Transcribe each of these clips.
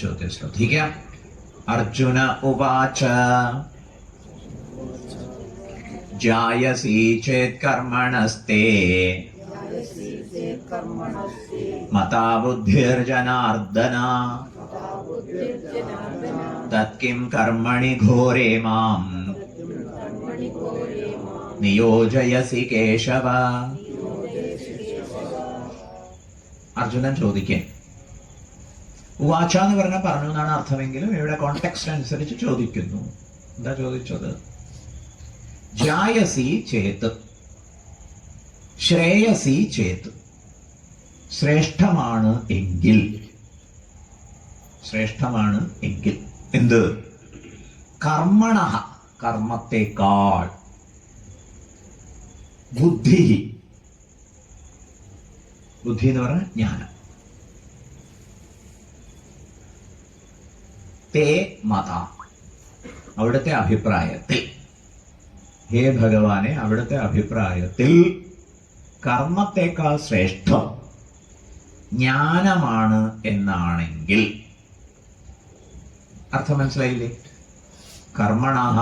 ചോദ്യം ശ്രദ്ധിക്കാം. അർജുന ഉവാച ജായസി ചേത് കർമ്മണസ്തേ മതാ ബുദ്ധിർജനാർദ്ദന തത്കിം കർമ്മണി ഘോരേ മാം നിയോജയസി കേശവ. അർജുനൻ ചോദിക്കേ, ഉവാച എന്ന് പറഞ്ഞാൽ പറഞ്ഞു എന്നാണ് അർത്ഥമെങ്കിലും ഇവിടെ കോണ്ടെക്സ്റ്റ് അനുസരിച്ച് ചോദിക്കുന്നു. എന്താ ചോദിച്ചത്? ജായസി ചേത്, ശ്രേയസി ചേത്, ശ്രേഷ്ഠമാണ് എങ്കിൽ, ശ്രേഷ്ഠമാണ് എങ്കിൽ എന്ത്? കർമ്മണ, കർമ്മത്തെക്കാൾ, ബുദ്ധി, ബുദ്ധി എന്ന് പറഞ്ഞാൽ ജ്ഞാനം, തേ മത, അവിടുത്തെ അഭിപ്രായത്തിൽ, ഹേ ഭഗവാനെ അവിടുത്തെ അഭിപ്രായത്തിൽ കർമ്മത്തെക്കാൾ ശ്രേഷ്ഠം ജ്ഞാനമാണ് എന്നാണെങ്കിൽ, അർത്ഥം മനസ്സിലായില്ലേ? കർമ്മണഃ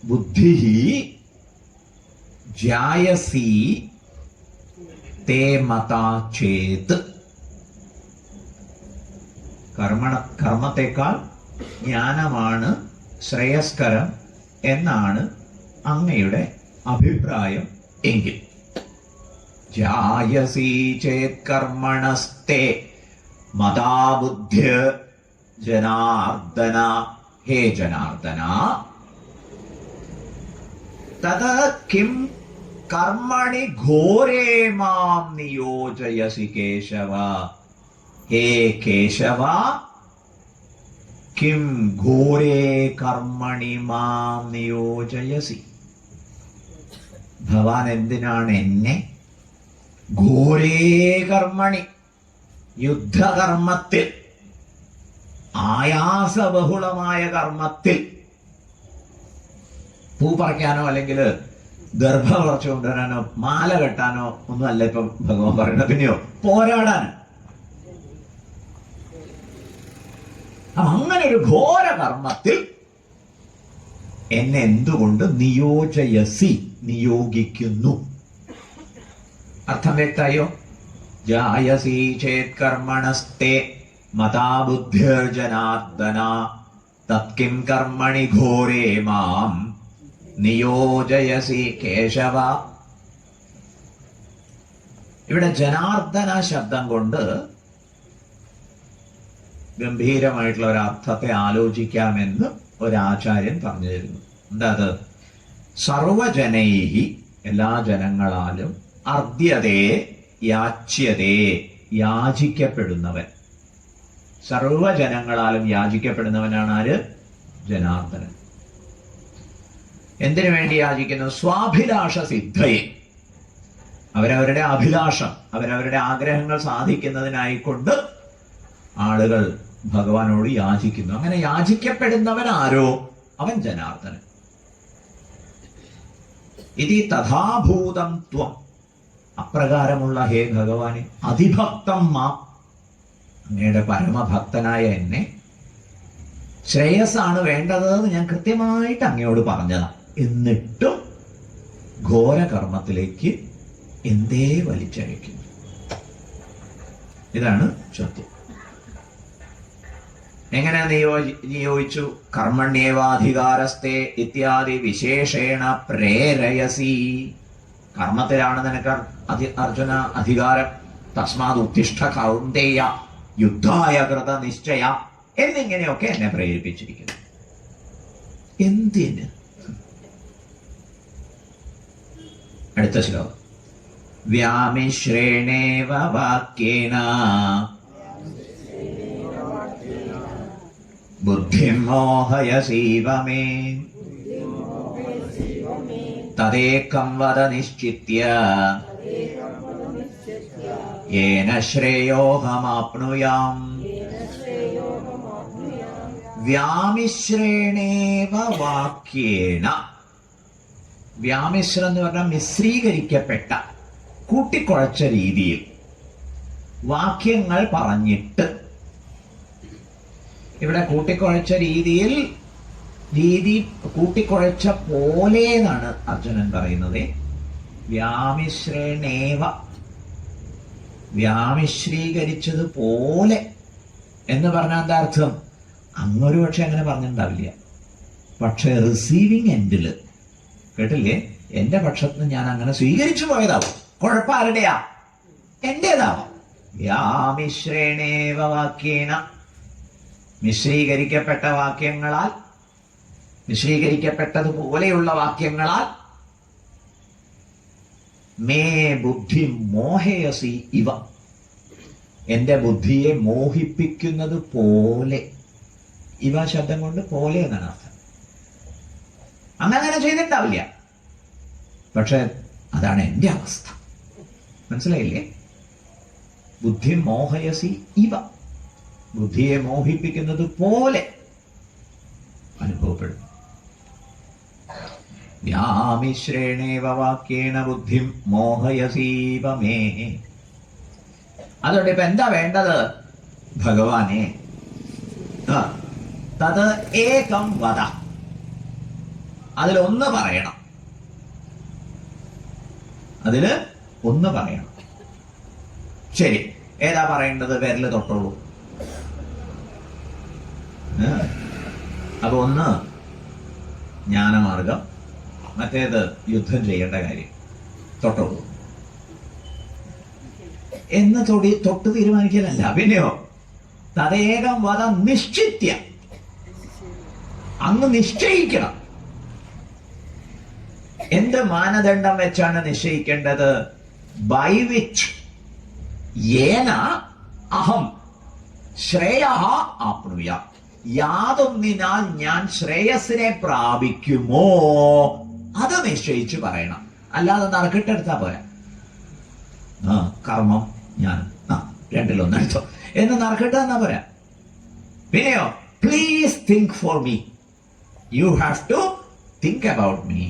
ബുദ്ധി ജായസി തേ മത ചേത്, കർമ്മത്തെക്കാൾ ജ്ഞാനമാണ് ശ്രേയസ്കരം എന്നാണ് അങ്ങയുടെ അഭിപ്രായം എങ്കിൽ. ജായസി ചേത് കർമ്മണസ്തേ മതാ ബുദ്ധ്യ ജനാർദ്ദന, ഹേ ജനാർദ്ദന തത് കിം കർമ്മണി ഘോരേ മാം നിയോജയസി കേശവ, ഹേ കേശവ കിം ഘോരേ കർമ്മണി മാം നിയോജയസി, ഭവാൻ എന്തിനാണ് എന്നെ ഘോരേ കർമ്മണി, യുദ്ധകർമ്മത്തിൽ, ആയാസബഹുളമായ കർമ്മത്തിൽ, പൂ പറിക്കാനോ അല്ലെങ്കിൽ ഗർഭ വളർച്ച കൊണ്ടുവരാനോ മാല കെട്ടാനോ ഒന്നും അല്ല ഇപ്പം ഭഗവാൻ പറയുന്നത്, പിന്നെയോ പോരാടാൻ. അങ്ങനെ ഒരു ഘോര കർമ്മത്തിൽ എന്നെ എന്തുകൊണ്ട് നിയോജയസി, നിയോഗിക്കുന്നു? അർത്ഥം വ്യക്തമായോ? ജായസി ചേത് കർമ്മണസ്തേ മതാ ബുദ്ധിർജനാർദ്ദന തത്കിം കർമ്മണി ഘോരേ മാം നിയോജയസി കേശവ. ഇവിടെ ജനാർദ്ദന ശബ്ദം കൊണ്ട് ഗംഭീരമായിട്ടുള്ള ഒരു അർത്ഥത്തെ ആലോചിക്കാമെന്ന് ഒരാചാര്യൻ പറഞ്ഞു തരുന്നു. എന്താ അത്? സർവജനൈഹി, എല്ലാ ജനങ്ങളാലും, അർദ്ധ്യതേ യാച്യതേ, യാചിക്കപ്പെടുന്നവൻ, സർവജനങ്ങളാലും യാചിക്കപ്പെടുന്നവനാണ് ആര്? ജനാർദ്ദനൻ. എന്തിനു വേണ്ടി യാചിക്കുന്നു? സ്വാഭിലാഷ സിദ്ധയെ, അവരവരുടെ അഭിലാഷം, അവരവരുടെ ആഗ്രഹങ്ങൾ സാധിക്കുന്നതിനായിക്കൊണ്ട് ആളുകൾ ഭഗവാനോട് യാചിക്കുന്നു. അങ്ങനെ യാചിക്കപ്പെടുന്നവൻ ആരോ അവൻ ജനാർദ്ദനൻ. ഇതി തഥാഭൂതം ത്വം, അപ്രകാരമുള്ള ഹേ ഭഗവാനെ, അതിഭക്തം മാ, അങ്ങയുടെ പരമഭക്തനായ എന്നെ, ശ്രേയസ്സാണ് വേണ്ടതെന്ന് ഞാൻ കൃത്യമായിട്ട് അങ്ങയോട് പറഞ്ഞതാ, എന്നിട്ടും ഘോരകർമ്മത്തിലേക്ക് എന്തേ വലിച്ചഴയ്ക്കുന്നു? ഇതാണ് ചോദ്യം. എങ്ങനെ നിയോഗിച്ചു? കർമ്മണ്യേവാധികാരസ്തേ ഇത്യാദി വിശേഷേണ പ്രേരയസി, കർമ്മത്തിലാണ് നിനക്ക് അർജുന അധികാരം, തസ്മാത് ഉത്തിഷ്ഠ കൗന്ദേയ യുദ്ധായ കൃത നിശ്ചയ എന്നിങ്ങനെയൊക്കെ എന്നെ പ്രേരിപ്പിച്ചിരിക്കുന്നു. എന്തിന്? അടുത്ത ശ്ലോകം. വ്യാമിശ്രേണേവ വാക്യേന ബുദ്ധിം മോഹയസീവ മേ തദേകം വദ നിശ്ചിത്യ യേന ശ്രേയോഹമാപ്നുയാം. വ്യാമിശ്രേണേവ വാക്യേന, വ്യാമിശ്രം എന്ന് പറഞ്ഞാൽ മിശ്രീകരിക്കപ്പെട്ട, കൂട്ടിക്കുഴച്ച രീതിയിൽ വാക്യങ്ങൾ പറഞ്ഞിട്ട്, ഇവിടെ കൂട്ടിക്കുഴച്ച രീതി കൂട്ടിക്കുഴച്ച പോലെ എന്നാണ് അർജുനൻ പറയുന്നത്. വ്യാമിശ്രേണേവ, വ്യാമിശ്രീകരിച്ചത് പോലെ എന്ന് പറഞ്ഞാൽ എന്താ അർത്ഥം? അങ്ങൊരു പക്ഷെ അങ്ങനെ പറഞ്ഞിട്ടുണ്ടാവില്ല, പക്ഷെ റിസീവിങ് എൻഡില് കേട്ടില്ലേ, എന്റെ പക്ഷത്ത് നിന്ന് ഞാൻ അങ്ങനെ സ്വീകരിച്ചു പോയതാവും. കുഴപ്പം ആരുടെയാ? എന്റേതാവാം. വ്യാമിശ്രേണേവ വാക്യേന, മിശ്രീകരിക്കപ്പെട്ട വാക്യങ്ങളാൽ, മിശ്രീകരിക്കപ്പെട്ടതുപോലെയുള്ള വാക്യങ്ങളാൽ, മേ ബുദ്ധി മോഹയസി ഇവ, എന്റെ ബുദ്ധിയെ മോഹിപ്പിക്കുന്നത് പോലെ. ഇവ ശബ്ദം കൊണ്ട് പോലെ എന്നാണ് അർത്ഥം. അങ്ങനെ ചെയ്തിട്ടുണ്ടാവില്ല, പക്ഷെ അതാണ് എന്റെ അവസ്ഥ. മനസ്സിലായില്ലേ? ബുദ്ധി മോഹയസി ഇവ, ബുദ്ധിയെ മോഹിപ്പിക്കുന്നത് പോലെ അനുഭവപ്പെടും. വ്യാമിശ്രേണേവ വാക്യേന ബുദ്ധി മോഹയസീവ മേ. അതുകൊണ്ട് ഇപ്പൊ എന്താ വേണ്ടത്? ഭഗവാനെ തത് ഏകം വദ, അതിലൊന്ന് പറയണം, അതില് ഒന്ന് പറയണം. ശരി, ഏതാ പറയേണ്ടത്? വിരല് തൊട്ടോളൂ. അപ്പൊ ഒന്ന് ജ്ഞാനമാർഗം, മറ്റേത് യുദ്ധം ചെയ്യേണ്ട കാര്യം. തൊട്ടോളൂ എന്ന് തൊട്ട് തീരുമാനിക്കലല്ല, പിന്നെയോ തദേകം വധ നിശ്ചിത്യ, അങ്ങ് നിശ്ചയിക്കണം. എന്ത് മാനദണ്ഡം വെച്ചാണ് നിശ്ചയിക്കേണ്ടത്? ബൈ വിച്ച് യേന അഹം ശ്രേയ ആപ്നുയ, യാതൊന്നിനാൽ ഞാൻ ശ്രേയസിനെ പ്രാപിക്കുമോ അത് നിശ്ചയിച്ച് പറയണം. അല്ലാതെ നറുക്കിട്ടെടുത്താ പോരാ. കർമ്മം ഞാൻ രണ്ടിലൊന്നെടുത്തോ എന്ന് നറുക്കിട്ട് തന്നാ പോരാ. പിന്നെയോ please think for me, you have to think about me.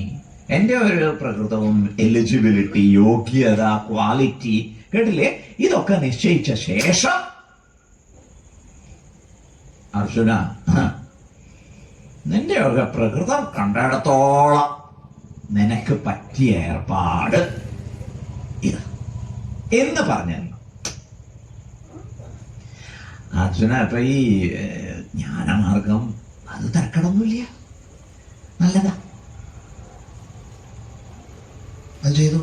എന്റെ ഒരു പ്രകൃതവും എലിജിബിലിറ്റി, യോഗ്യത, ക്വാളിറ്റി, കേട്ടില്ലേ, ഇതൊക്കെ നിശ്ചയിച്ച ശേഷം അർജുന, നിന്റെ ഒക്കെ പ്രകൃതം കണ്ടിടത്തോളം നിനക്ക് പറ്റിയ ഏർപ്പാട് ഇത് എന്ന് പറഞ്ഞു. അർജുന ഇപ്പൊ ഈ ജ്ഞാനമാർഗം അത് തർക്കണമൊന്നുമില്ല, നല്ലതാ, അത് ചെയ്തു.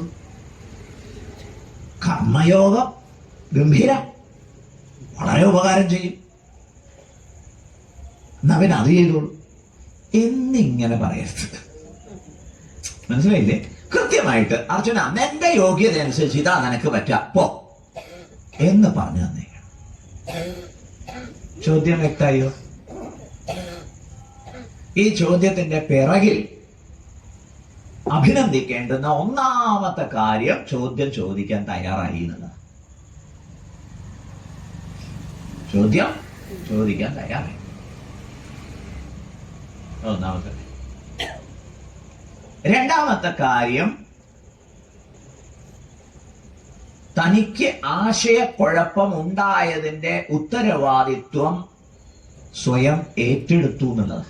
കർമ്മയോഗം ഗംഭീര, വളരെ ഉപകാരം ചെയ്യും, എന്നാ പിന്നെ അത് ചെയ്തോളൂ എന്നിങ്ങനെ പറയരുത്. മനസ്സിലായില്ലേ? കൃത്യമായിട്ട് അർജുന നിന്റെ യോഗ്യത അനുസരിച്ച് ഇതാ നിനക്ക് പറ്റാ പോ എന്ന് പറഞ്ഞു തന്നേക്കണം. ചോദ്യം വ്യക്തമായോ? ഈ ചോദ്യത്തിന്റെ പിറകിൽ അഭിനന്ദിക്കേണ്ടുന്ന ഒന്നാമത്തെ കാര്യം ചോദ്യം ചോദിക്കാൻ തയ്യാറായി എന്നതാണ്. ചോദ്യം ചോദിക്കാൻ തയ്യാറായി, ഒന്നാമത്തെ. രണ്ടാമത്തെ കാര്യം, തനിക്ക് ആശയക്കുഴപ്പം ഉണ്ടായതിന്റെ ഉത്തരവാദിത്വം സ്വയം ഏറ്റെടുത്തു എന്നുള്ളത്.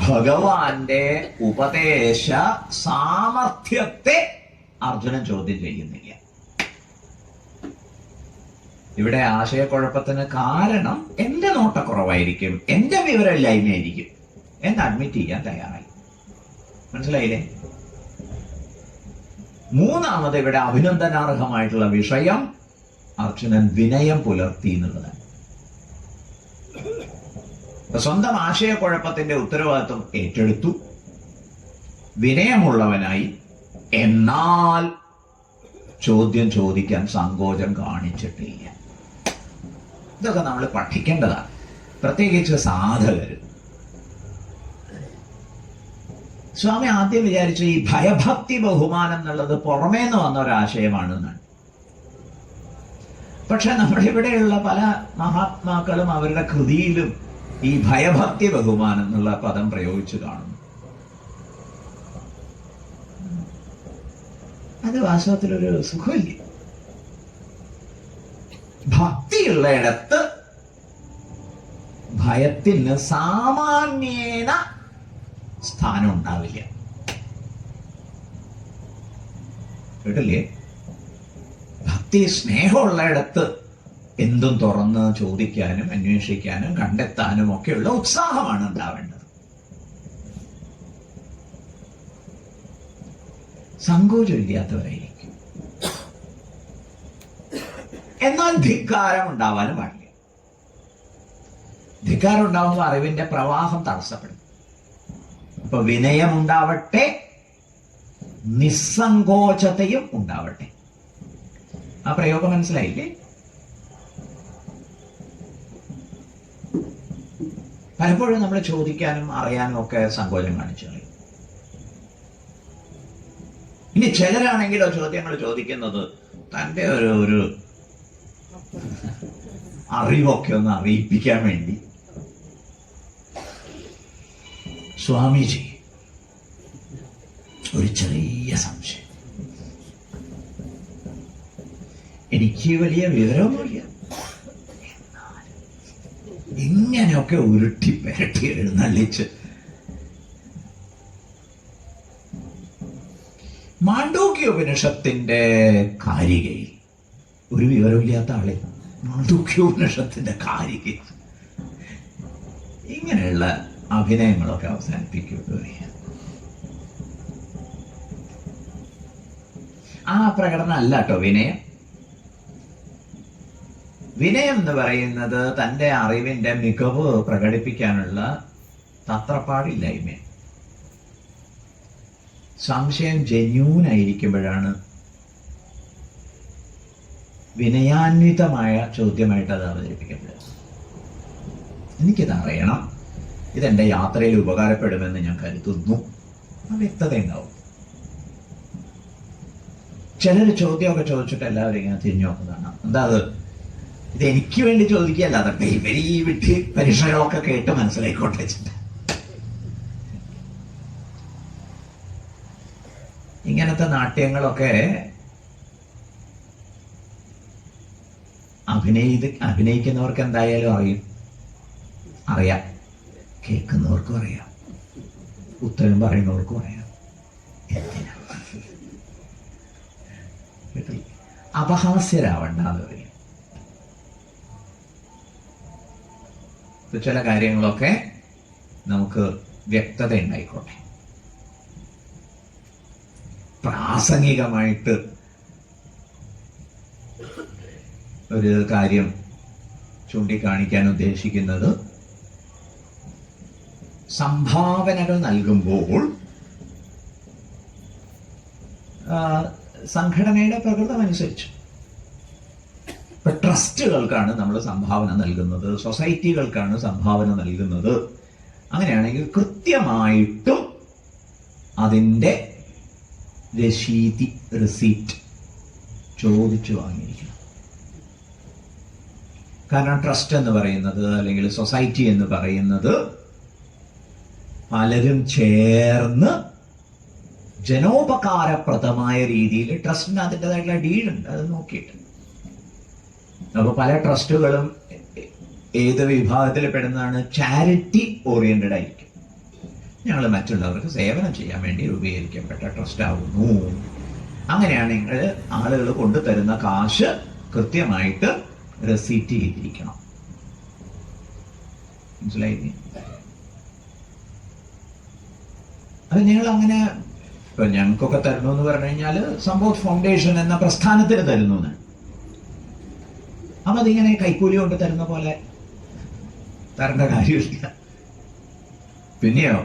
ഭഗവാന്റെ ഉപദേശ സാമർഥ്യത്തെ അർജുനൻ ചോദ്യം ചെയ്യുന്നില്ല. ഇവിടെ ആശയക്കുഴപ്പത്തിന് കാരണം എന്റെ നോട്ടക്കുറവായിരിക്കും, എന്റെ വിവരമില്ലായ്മയായിരിക്കും എന്ന് അഡ്മിറ്റ് ചെയ്യാൻ തയ്യാറായി. മനസ്സിലായില്ലേ? മൂന്നാമത് ഇവിടെ അഭിനന്ദനാർഹമായിട്ടുള്ള വിഷയം, അർജുനൻ വിനയം പുലർത്തി എന്നുള്ളതാണ്. സ്വന്തം ആശയക്കുഴപ്പത്തിന്റെ ഉത്തരവാദിത്വം ഏറ്റെടുത്തു, വിനയമുള്ളവനായി, എന്നാൽ ചോദ്യം ചോദിക്കാൻ സങ്കോചം കാണിച്ചിട്ടില്ല. ഇതൊക്കെ നമ്മൾ പഠിക്കേണ്ടതാണ്, പ്രത്യേകിച്ച് സാധകര്. സ്വാമി ആദ്യം വിചാരിച്ചു ഈ ഭയഭക്തി ബഹുമാനം എന്നുള്ളത് പുറമേന്ന് വന്ന ഒരാശയമാണ് എന്നാണ്. പക്ഷെ നമ്മുടെ ഇവിടെയുള്ള പല മഹാത്മാക്കളും അവരുടെ കൃതിയിലും ഈ ഭയഭക്തി ബഹുമാനം എന്നുള്ള പദം പ്രയോഗിച്ചു കാണുന്നു. അത് വാസ്തവത്തിലൊരു സുഖമില്ല. ഭക്തിയുള്ളയിടത്ത് ഭയത്തിന് സാമാന്യേന സ്ഥാനം ഉണ്ടാവില്ല. കേട്ടില്ലേ? ഭക്തി സ്നേഹമുള്ളയിടത്ത് എന്തും തുറന്ന് ചോദിക്കാനും അന്വേഷിക്കാനും കണ്ടെത്താനും ഒക്കെയുള്ള ഉത്സാഹമാണ് ഉണ്ടാവേണ്ടത്. സങ്കോചമില്ലാത്തവരായിരിക്കും. എന്നാൽ ധിക്കാരം ഉണ്ടാവാനും പാടില്ല. ധിക്കാരം ഉണ്ടാവുമ്പോൾ അറിവിന്റെ പ്രവാഹം തടസ്സപ്പെടും. അപ്പൊ വിനയം ഉണ്ടാവട്ടെ, നിസ്സങ്കോചതയും ഉണ്ടാവട്ടെ. ആ പ്രയോഗം മനസ്സിലായില്ലേ? പലപ്പോഴും നമ്മൾ ചോദിക്കാനും അറിയാനും ഒക്കെ സങ്കോചം കാണിച്ചു കളയും. ഇനി ചിലരാണെങ്കിലോ ചോദ്യങ്ങൾ ചോദിക്കുന്നത് തൻ്റെ ഒരു അറിവൊക്കെ ഒന്ന് അറിയിപ്പിക്കാൻ വേണ്ടി. സ്വാമിജി, ഒരു ചെറിയ സംശയം. എനിക്ക് വലിയ വിവരമൊന്നുമില്ല, ഇങ്ങനെയൊക്കെ ഉരുട്ടി പെരട്ടി എഴുന്നള്ളിച്ച് മാണ്ഡൂക്യോപനിഷത്തിന്റെ കാരികയിൽ ഒരു വിവരമില്ലാത്ത ആളെ മാണ്ഡൂക്യോപനിഷത്തിന്റെ കാരികയിൽ ഇങ്ങനെയുള്ള അഭിനയങ്ങളൊക്കെ അവസാനിപ്പിക്കുക. ആ പ്രകടനം അല്ല കേട്ടോ വിനയം. വിനയം എന്ന് പറയുന്നത് തൻ്റെ അറിവിന്റെ മികവ് പ്രകടിപ്പിക്കാനുള്ള തത്രപ്പാടില്ലായ്മ. സംശയം ജെന്യൂൻ ആയിരിക്കുമ്പോഴാണ് വിനയാന്വിതമായ ചോദ്യമായിട്ട് അത് അവതരിപ്പിക്കപ്പെടുന്നത്. എനിക്കിത് അറിയണം, ഇതെന്റെ യാത്രയിൽ ഉപകാരപ്പെടുമെന്ന് ഞാൻ കരുതുന്നു. ആ വ്യക്തത ഉണ്ടാവും. ചിലർ ചോദ്യമൊക്കെ ചോദിച്ചിട്ട് എല്ലാവരും ഇങ്ങനെ തിരിഞ്ഞു നോക്കുന്നതാണ്. എന്താ അത്? ഇത് എനിക്ക് വേണ്ടി ചോദിക്കുകയല്ല, അതൊക്കെ ഇവര് ഈ വിട്ടി പരീക്ഷകളൊക്കെ കേട്ട് മനസ്സിലായിക്കോട്ടെ വെച്ചിട്ട്. ഇങ്ങനത്തെ നാട്യങ്ങളൊക്കെ അഭിനയിക്കുന്നവർക്ക് എന്തായാലും അറിയാം, കേൾക്കുന്നവർക്കും അറിയാം, ഉത്തരം പറയുന്നവർക്കും അറിയാം. എന്തിനാ അപഹാസ്യരാവണ്ടെന്ന് പറയും. ചില കാര്യങ്ങളൊക്കെ നമുക്ക് വ്യക്തത ഉണ്ടായിക്കോട്ടെ. പ്രാസംഗികമായിട്ട് ഒരു കാര്യം ചൂണ്ടിക്കാണിക്കാൻ ഉദ്ദേശിക്കുന്നത് സംഭാവനകൾ നൽകുമ്പോൾ സംഘടനയുടെ പ്രകൃതം അനുസരിച്ച് ഇപ്പൊ ട്രസ്റ്റുകൾക്കാണ് നമ്മൾ സംഭാവന നൽകുന്നത്, സൊസൈറ്റികൾക്കാണ് സംഭാവന നൽകുന്നത്. അങ്ങനെയാണെങ്കിൽ കൃത്യമായിട്ടും അതിൻ്റെ റെസീറ്റ് ചോദിച്ചു വാങ്ങിയിരിക്കണം. കാരണം ട്രസ്റ്റ് എന്ന് പറയുന്നത് അല്ലെങ്കിൽ സൊസൈറ്റി എന്ന് പറയുന്നത് പലരും ചേർന്ന് ജനോപകാരപ്രദമായ രീതിയിൽ ട്രസ്റ്റിന് അതിൻ്റെതായിട്ടുള്ള ഡീലുണ്ട്, അത് നോക്കിയിട്ട്. അപ്പൊ പല ട്രസ്റ്റുകളും ഏത് വിഭാഗത്തിൽ പെടുന്നതാണ്? ചാരിറ്റി ഓറിയന്റഡ് ആയിരിക്കും. ഞങ്ങൾ മറ്റുള്ളവർക്ക് സേവനം ചെയ്യാൻ വേണ്ടി രൂപീകരിക്കപ്പെട്ട ട്രസ്റ്റ് ആവുന്നു. അങ്ങനെയാണെങ്കിൽ ആളുകൾ കൊണ്ടുതരുന്ന കാശ് കൃത്യമായിട്ട് റെസീറ്റ് ചെയ്തിരിക്കണം. മനസ്സിലായി? അത് ഞങ്ങൾ അങ്ങനെ ഇപ്പൊ ഞങ്ങൾക്കൊക്കെ തരുന്നു എന്ന് പറഞ്ഞു കഴിഞ്ഞാൽ സമ്പോധ് ഫൗണ്ടേഷൻ എന്ന പ്രസ്ഥാനത്തിന് തരുന്നു. അപ്പൊ അതിങ്ങനെ കൈക്കൂലി കൊണ്ട് തരുന്ന പോലെ തരേണ്ട കാര്യമില്ല. പിന്നെയോ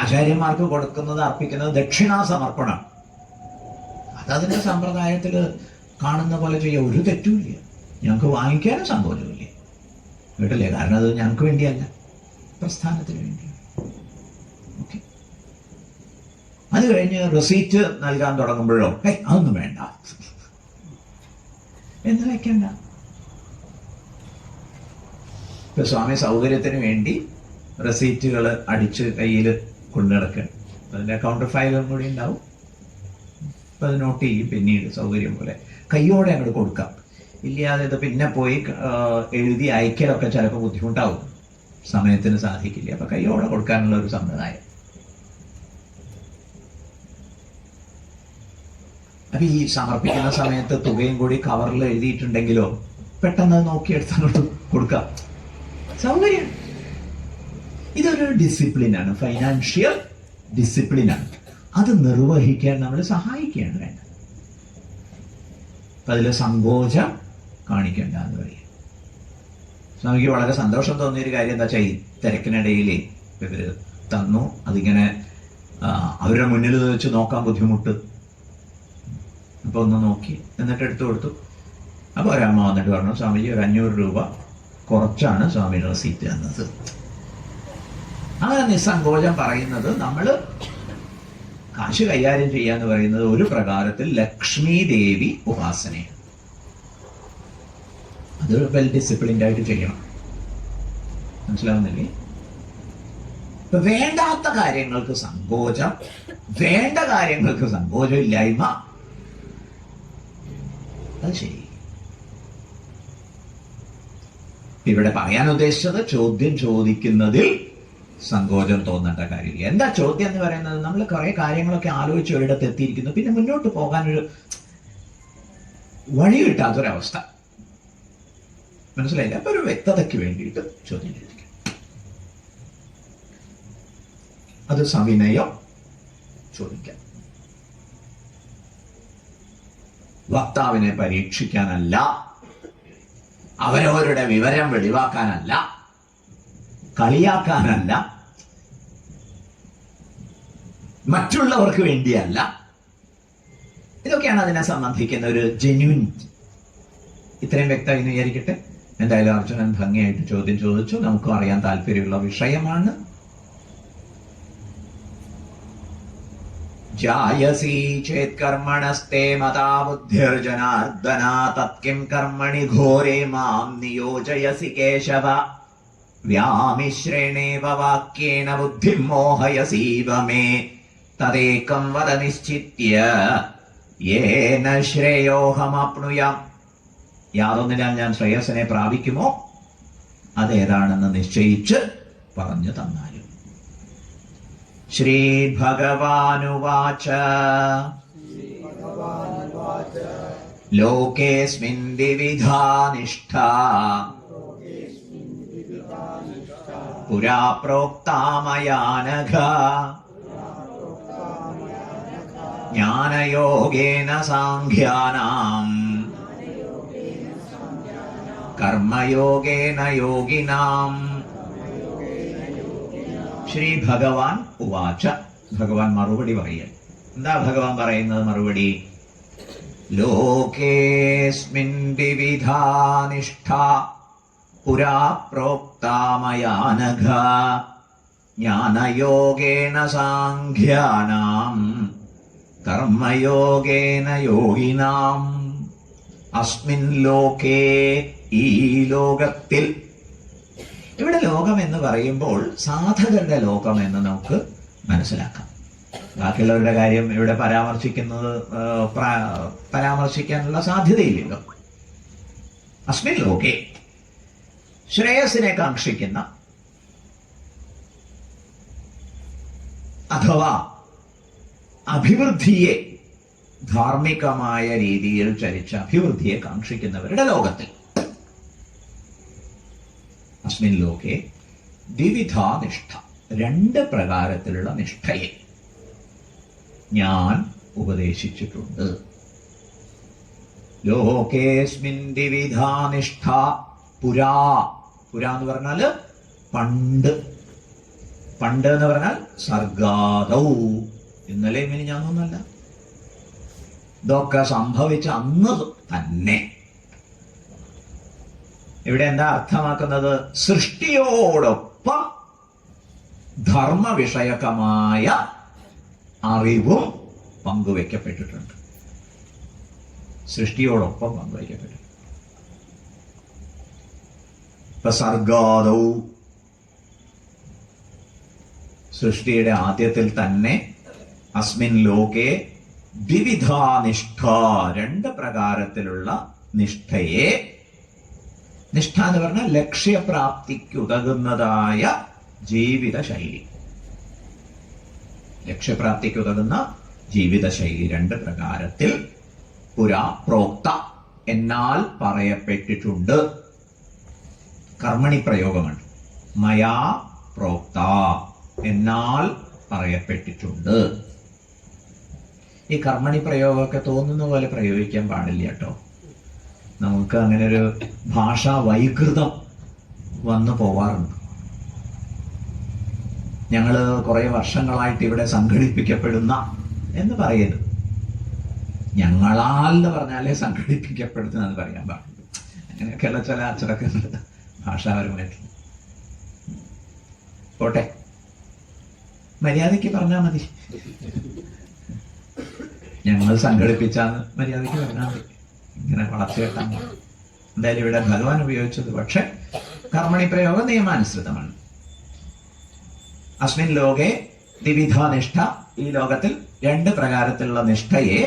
ആചാര്യന്മാർക്ക് കൊടുക്കുന്നത്, അർപ്പിക്കുന്നത് ദക്ഷിണാ സമർപ്പണം. അതതിന്റെ സമ്പ്രദായത്തിൽ കാണുന്ന പോലെ ചെയ്യാൻ ഒരു തെറ്റുമില്ല. ഞങ്ങൾക്ക് വാങ്ങിക്കാനും സങ്കോചമില്ല. കേട്ടില്ലേ? കാരണം അത് ഞങ്ങൾക്ക് വേണ്ടിയല്ല, പ്രസ്ഥാനത്തിന് വേണ്ടി. ഓക്കെ. അത് കഴിഞ്ഞ് റെസീറ്റ് നൽകാൻ തുടങ്ങുമ്പോഴോ അതൊന്നും വേണ്ട എന്ന് വെക്കണ്ട. ഇപ്പൊ സ്വാമി സൗകര്യത്തിന് വേണ്ടി റെസീറ്റുകൾ അടിച്ച് കയ്യിൽ കൊണ്ടു നടക്കണം. അതിന്റെ കൗണ്ടർ ഫയലും കൂടി ഉണ്ടാവും. അപ്പൊ അത് നോട്ട് ചെയ്യും പിന്നീട് സൗകര്യം പോലെ. കയ്യോടെ അങ്ങോട്ട് കൊടുക്കാം. ഇല്ലാതെ ഇത് പിന്നെ പോയി എഴുതി അയക്കലൊക്കെ ചിലപ്പോൾ ബുദ്ധിമുട്ടാവും, സമയത്തിന് സാധിക്കില്ല. അപ്പൊ കൈയോടെ കൊടുക്കാനുള്ള ഒരു സമ്പ്രദായം. അപ്പൊ ഈ സമർപ്പിക്കുന്ന സമയത്ത് തുകയും കൂടി കവറിൽ എഴുതിയിട്ടുണ്ടെങ്കിലോ പെട്ടെന്ന് നോക്കിയെടുത്തോട്ട് കൊടുക്കാം, സൗകര്യം. ഇതൊരു ഡിസിപ്ലിനാണ്, ഫൈനാൻഷ്യൽ ഡിസിപ്ലിനാണ്. അത് നിർവഹിക്കാൻ നമ്മൾ സഹായിക്കുകയാണ് വേണ്ടത്. അപ്പൊ അതിൽ സങ്കോചം കാണിക്കേണ്ട എന്ന് പറയും. സ്വാമിക്ക് വളരെ സന്തോഷം തോന്നിയൊരു കാര്യം എന്താ വെച്ചാൽ, ഈ തിരക്കിനിടയിൽ ഇവര് തന്നു, അതിങ്ങനെ അവരുടെ മുന്നിൽ വെച്ച് നോക്കാൻ ബുദ്ധിമുട്ട്. അപ്പൊ ഒന്ന് നോക്കി, എന്നിട്ട് എടുത്തു കൊടുത്തു. അപ്പൊ ഒരമ്മ വന്നിട്ട് പറഞ്ഞു, സ്വാമിജി ഒരു 500 രൂപ കുറച്ചാണ് സ്വാമി റെസീറ്റ് തന്നത്. അങ്ങനെ നിസ്സങ്കോചം പറയുന്നത്, നമ്മൾ കാശ് കൈകാര്യം ചെയ്യാന്ന് പറയുന്നത് ഒരു പ്രകാരത്തിൽ ലക്ഷ്മി ദേവി ഉപാസനയാണ്. അത് വെൽ ഡിസിപ്ലിൻഡ് ആയിട്ട് ചെയ്യണം. മനസ്സിലാവുന്നില്ലേ? ഇപ്പൊ വേണ്ടാത്ത കാര്യങ്ങൾക്ക് സങ്കോചം, വേണ്ട കാര്യങ്ങൾക്ക് സങ്കോചം ഇല്ലായ്മ, അത് ശരി. ഇവിടെ പറയാൻ ഉദ്ദേശിച്ചത്, ചോദ്യം ചോദിക്കുന്നതിൽ സങ്കോചം തോന്നേണ്ട കാര്യമില്ല. എന്താ ചോദ്യം എന്ന് പറയുന്നത്? നമ്മൾ കുറെ കാര്യങ്ങളൊക്കെ ആലോചിച്ച് ഒരിടത്ത് എത്തിയിരിക്കുന്നു, പിന്നെ മുന്നോട്ട് പോകാനൊരു വഴി കിട്ടാത്തൊരവസ്ഥ. മനസ്സിലായില്ല? അപ്പൊ ഒരു വ്യക്തതയ്ക്ക് വേണ്ടിയിട്ട് ചോദ്യം ചോദിക്കും. അത് സവിനയം ചോദിക്കാം. വക്താവിനെ പരീക്ഷിക്കാനല്ല, അവരവരുടെ വിവരം വെളിവാക്കാനല്ല, കളിയാക്കാനല്ല, മറ്റുള്ളവർക്ക് വേണ്ടിയല്ല. ഇതൊക്കെയാണ് അതിനെ സംബന്ധിക്കുന്ന ഒരു ജെന്യൂൻ. ഇത്രയും വ്യക്തമായി എന്ന് വിചാരിക്കട്ടെ. എന്തായാലും അർജുനൻ ഭംഗിയായിട്ട് ചോദ്യം ചോദിച്ചു. നമുക്കും അറിയാൻ താല്പര്യമുള്ള വിഷയമാണ്. ജായസി ചേത് കർമ്മണസ്തേ മതാ ബുദ്ധിർജനാർദ്ദന തത്കിം കർമ്മണി ഘോരേ മാം നിയോജയസി കേശവ വ്യാമിശ്രേണേവ വാക്യേന ബുദ്ധിം മോഹയസീവ മേ തദേകം വദ നിശ്ചിത്യ യേന ശ്രേയോഹമാപ്നുയാം. യാതൊന്നിനാൽ ഞാൻ ശ്രേയസ്സിനെ പ്രാപിക്കുമോ അതേതാണെന്ന് നിശ്ചയിച്ച് പറഞ്ഞു തന്നാലും. ശ്രീ ഭഗവാനുവാച ലോകേസ്മിൻ വിവിധാ നിഷ്ഠാ പുരാ പ്രോക്താ മയാ നഘ ജ്ഞാനയോഗേന സാംഖ്യാനാം കർമ്മയോഗേന യോഗിനാം. ശ്രീ ഭഗവാൻ ഉവാച. ഭഗവാൻ മറുപടി പറയൽ. എന്താ ഭഗവാൻ പറയുന്നത് മറുപടി? ലോകേസ്മിൻ വിവിധാ നിഷ്ഠാ പുരാ പ്രോക്താ മയാ നഘ ജ്ഞാനയോഗേന സാംഖ്യാനാം കർമ്മയോഗേന യോഗിനാം. അസ്മിൻ ലോകേ, ഈ ലോകത്തിൽ. ഇവിടെ ലോകം എന്ന് പറയുമ്പോൾ സാധകരുടെ ലോകം എന്ന് നമുക്ക് മനസ്സിലാക്കാം. ബാക്കിയുള്ളവരുടെ കാര്യം ഇവിടെ പരാമർശിക്കാനുള്ള സാധ്യതയില്ലല്ലോ. അസ്മിൻ ലോകേ, ശ്രേയസിനെ കാക്ഷിക്കുന്ന അഥവാ അഭിവൃദ്ധിയെ, ധാർമ്മികമായ രീതിയിൽ ചലിച്ച അഭിവൃദ്ധിയെ കാക്ഷിക്കുന്നവരുടെ ലോകത്തിൽ. അസ്മിൻ ലോകേ ദ്വിവിധാ നിഷ്ഠ, 2 പ്രകാരത്തിലുള്ള നിഷ്ഠയെ ഞാൻ ഉപദേശിച്ചിട്ടുണ്ട്. ലോകേസ്മിൻ ദ്വിവിധാ നിഷ്ഠ പുരാ. പുരാ എന്ന് പറഞ്ഞാല് പണ്ട്. പണ്ട് എന്ന് പറഞ്ഞാൽ സർഗാദൗ, ഇന്നലെ മിനിഞ്ഞാന്നൊന്നല്ല, ഇതൊക്കെ സംഭവിച്ച അന്ന് തന്നെ. ഇവിടെ എന്താ അർത്ഥമാക്കുന്നത്? സൃഷ്ടിയോടൊപ്പം ധർമ്മവിഷയകമായ അറിവും പങ്കുവയ്ക്കപ്പെട്ടിട്ടുണ്ട്. സൃഷ്ടിയോടൊപ്പം പങ്കുവയ്ക്കപ്പെട്ടിട്ടുണ്ട്. ഇപ്പൊ സർഗാദൗ, സൃഷ്ടിയുടെ ആദ്യത്തിൽ തന്നെ അസ്മിൻ ലോകേ ദ്വിവിധാ നിഷ്ഠ, 2 പ്രകാരത്തിലുള്ള നിഷ്ഠയെ, നിഷ്ഠ എന്ന് പറഞ്ഞാൽ ലക്ഷ്യപ്രാപ്തിക്ക് ഉതകുന്നതായ ജീവിത ശൈലി, ലക്ഷ്യപ്രാപ്തിക്ക് ഉതകുന്ന ജീവിതശൈലി 2 പ്രകാരത്തിൽ പുരാ പ്രോക്ത എന്നാൽ പറയപ്പെട്ടിട്ടുണ്ട്. കർമ്മണി പ്രയോഗമാണ്. മയാ പ്രോക്ത എന്നാൽ പറയപ്പെട്ടിട്ടുണ്ട്. ഈ കർമ്മണി പ്രയോഗമൊക്കെ തോന്നുന്ന പോലെ പ്രയോഗിക്കാൻ പാടില്ല കേട്ടോ. നമുക്ക് അങ്ങനെ ഒരു ഭാഷാ വൈകൃതം വന്നു പോവാറുണ്ട്. ഞങ്ങള് കുറെ വർഷങ്ങളായിട്ട് ഇവിടെ സംഘടിപ്പിക്കപ്പെടുന്ന എന്ന് പറയരുത്, ഞങ്ങളാൽ എന്ന് പറഞ്ഞാലേ സംഘടിപ്പിക്കപ്പെടുന്നതെന്ന് പറയാൻ പാടില്ല. അങ്ങനെയൊക്കെയുള്ള ചില അച്ചടക്കങ്ങളുണ്ട് ഭാഷാപരമായിട്ട്. പോട്ടെ, മര്യാദയ്ക്ക് പറഞ്ഞാൽ മതി. ഞങ്ങൾ സംഘടിപ്പിച്ചാന്ന് മര്യാദയ്ക്ക് പറഞ്ഞാൽ മതി. ഇങ്ങനെ വളച്ചു കെട്ടാൻ എന്തായാലും ഇവിടെ ഭഗവാൻ ഉപയോഗിച്ചത് പക്ഷെ കർമ്മണി പ്രയോഗം നിയമാനുസൃതമാണ്. അസ്മിൻ ലോകെ ദ്വിവിധ നിഷ്ഠ, ഈ ലോകത്തിൽ 2 പ്രകാരത്തിലുള്ള നിഷ്ഠയെ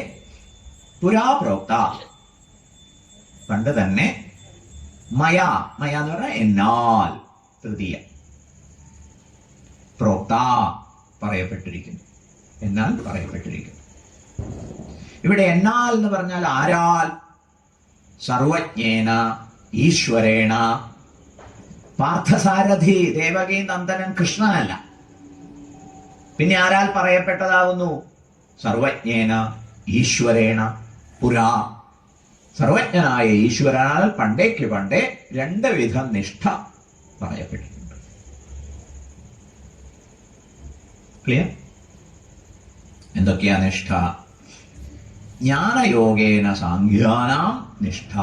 പുരാ പ്രോക്ത പണ്ട് തന്നെ മയാ, മയ എന്ന് പറഞ്ഞാൽ എന്നാൽ, തൃതീയ പ്രോക്ത പറയപ്പെട്ടിരിക്കുന്നു, എന്നാൽ പറയപ്പെട്ടിരിക്കുന്നു. ഇവിടെ എന്നാൽ എന്ന് പറഞ്ഞാൽ ആരാൽ? സർവജ്ഞേന ഈശ്വരേണ. പാർത്ഥസാരഥി ദേവകീ നന്ദനൻ കൃഷ്ണനല്ല, പിന്നെ ആരാൽ പറയപ്പെട്ടതാകുന്നു? സർവജ്ഞേന ഈശ്വരേണ പുരാ. സർവജ്ഞനായ ഈശ്വരനാൽ പണ്ടേക്ക് പണ്ടേ 2 വിധം നിഷ്ഠ പറയപ്പെട്ടിട്ടുണ്ട്. ക്ലിയർ? എന്തൊക്കെയാ നിഷ്ഠ? ജ്ഞാനയോഗേന സാഖ്യാനാം നിഷ്ഠ,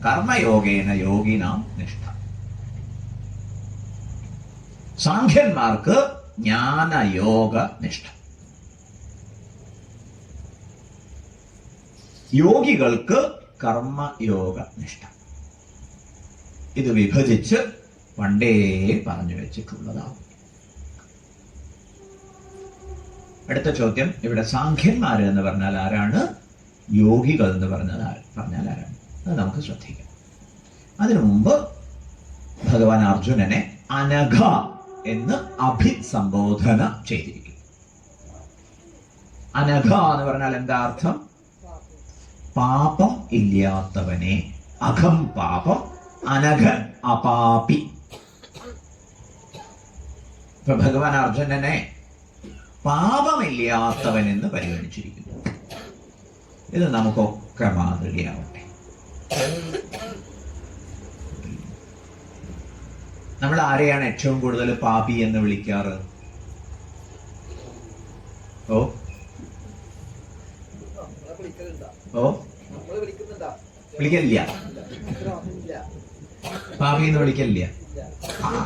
കർമ്മയോഗേന യോഗിനാം നിഷ്ഠ. സാഖ്യന്മാർക്ക് ജ്ഞാനയോഗ നിഷ്ഠ, യോഗികൾക്ക് കർമ്മയോഗ നിഷ്ഠ. ഇത് വിഭജിച്ച് പണ്ടേ പറഞ്ഞു വെച്ചിട്ടുള്ളതാണ്. അടുത്ത ചോദ്യം, ഇവിടെ സാഖ്യന്മാര് എന്ന് പറഞ്ഞാൽ ആരാണ്? യോഗികൾ എന്ന് പറഞ്ഞാൽ ആരാണ്? അത് നമുക്ക് ശ്രദ്ധിക്കാം. അതിനു മുമ്പ് ഭഗവാൻ അർജുനനെ അനഘ എന്ന് അഭിസംബോധന ചെയ്തിരിക്കുന്നു. അനഘ എന്ന് പറഞ്ഞാൽ എന്താ അർത്ഥം? പാപം ഇല്ലാത്തവനെ. അഘം പാപം, അനഘൻ അപാപി. ഇപ്പൊ ഭഗവാൻ അർജുനനെ പാപമില്ലാത്തവൻ എന്ന് പരിഗണിച്ചിരിക്കുന്നു. ഇത് നമുക്കൊക്കെ മാതൃകയാവട്ടെ. നമ്മൾ ആരെയാണ് ഏറ്റവും കൂടുതൽ പാപി എന്ന് വിളിക്കാറ്? ഓ ഓ വിളിക്കലില്ല. പാപി എന്ന് വിളിക്കലില്ല.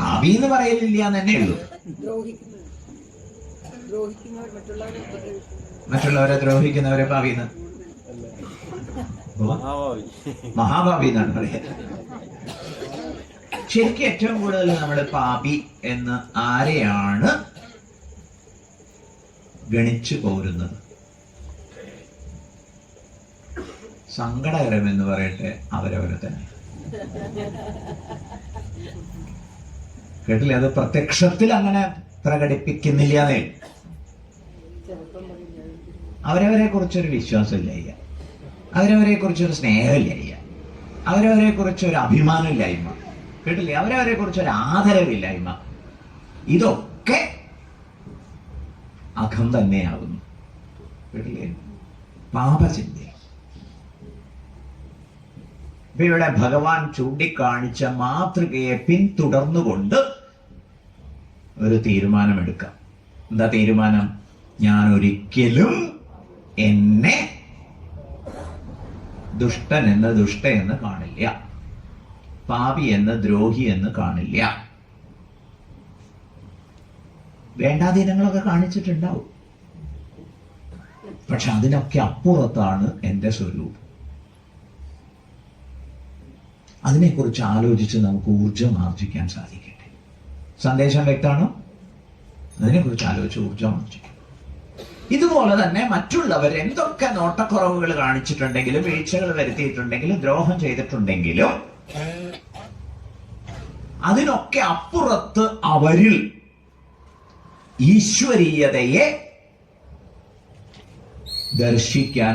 പാപി എന്ന് പറയലില്ല എന്ന് തന്നെ ഉള്ളൂ. മറ്റുള്ളവരെ ദ്രോഹിക്കുന്നവരെ പാപിന്ന്, മഹാപാപി എന്നാണ് പറയുക. ശരിക്കും ഏറ്റവും കൂടുതൽ നമ്മൾ പാപി എന്ന് ആരെയാണ് ഗണിച്ചു പോരുന്നത്? സങ്കടകരമെന്ന് പറയട്ടെ, അവരവരെ തന്നെ. കേട്ടില്ലേ? അത് പ്രത്യക്ഷത്തിൽ അങ്ങനെ പ്രകടിപ്പിക്കുന്നില്ല. അവരവരെ കുറിച്ചൊരു വിശ്വാസമില്ല, അവരവരെ കുറിച്ചൊരു സ്നേഹമില്ല, അവരവരെ കുറിച്ചൊരു അഭിമാനമില്ലായ്മ. കേട്ടില്ലേ? അവരവരെ കുറിച്ചൊരു ആദരവില്ലായ്മ. ഇതൊക്കെ അഘം തന്നെയാകുന്നു. കേട്ടില്ലേ? പാപചിന്ത. ഇപ്പൊ ഇവിടെ ഭഗവാൻ ചൂണ്ടിക്കാണിച്ച മാതൃകയെ പിന്തുടർന്നുകൊണ്ട് ഒരു തീരുമാനമെടുക്കാം. എന്താ തീരുമാനം? ഞാൻ ഒരിക്കലും എന്നെ ദുഷ്ടൻ എന്ന് ദുഷ്ട എന്ന് കാണില്ല, പാപി എന്ന് ദ്രോഹി എന്ന് കാണില്ല. വേണ്ടാധീനങ്ങളൊക്കെ കാണിച്ചിട്ടുണ്ടാവും, പക്ഷെ അതിനൊക്കെ അപ്പുറത്താണ് എൻ്റെ സ്വരൂപം. അതിനെക്കുറിച്ച് ആലോചിച്ച് നമുക്ക് ഊർജം ആർജിക്കാൻ സാധിക്കട്ടെ. സന്ദേശം വ്യക്തമാണോ? അതിനെക്കുറിച്ച് ആലോചിച്ച് ഊർജം ആർജിക്കും. ഇതുപോലെ തന്നെ മറ്റുള്ളവർ എന്തൊക്കെ നോട്ടക്കുറവുകൾ കാണിച്ചിട്ടുണ്ടെങ്കിലും, വീഴ്ചകൾ വരുത്തിയിട്ടുണ്ടെങ്കിലും, ദ്രോഹം ചെയ്തിട്ടുണ്ടെങ്കിലും അതിനൊക്കെ അപ്പുറത്ത് അവരിൽ ഈശ്വരീയതയെ ദർശിക്കാൻ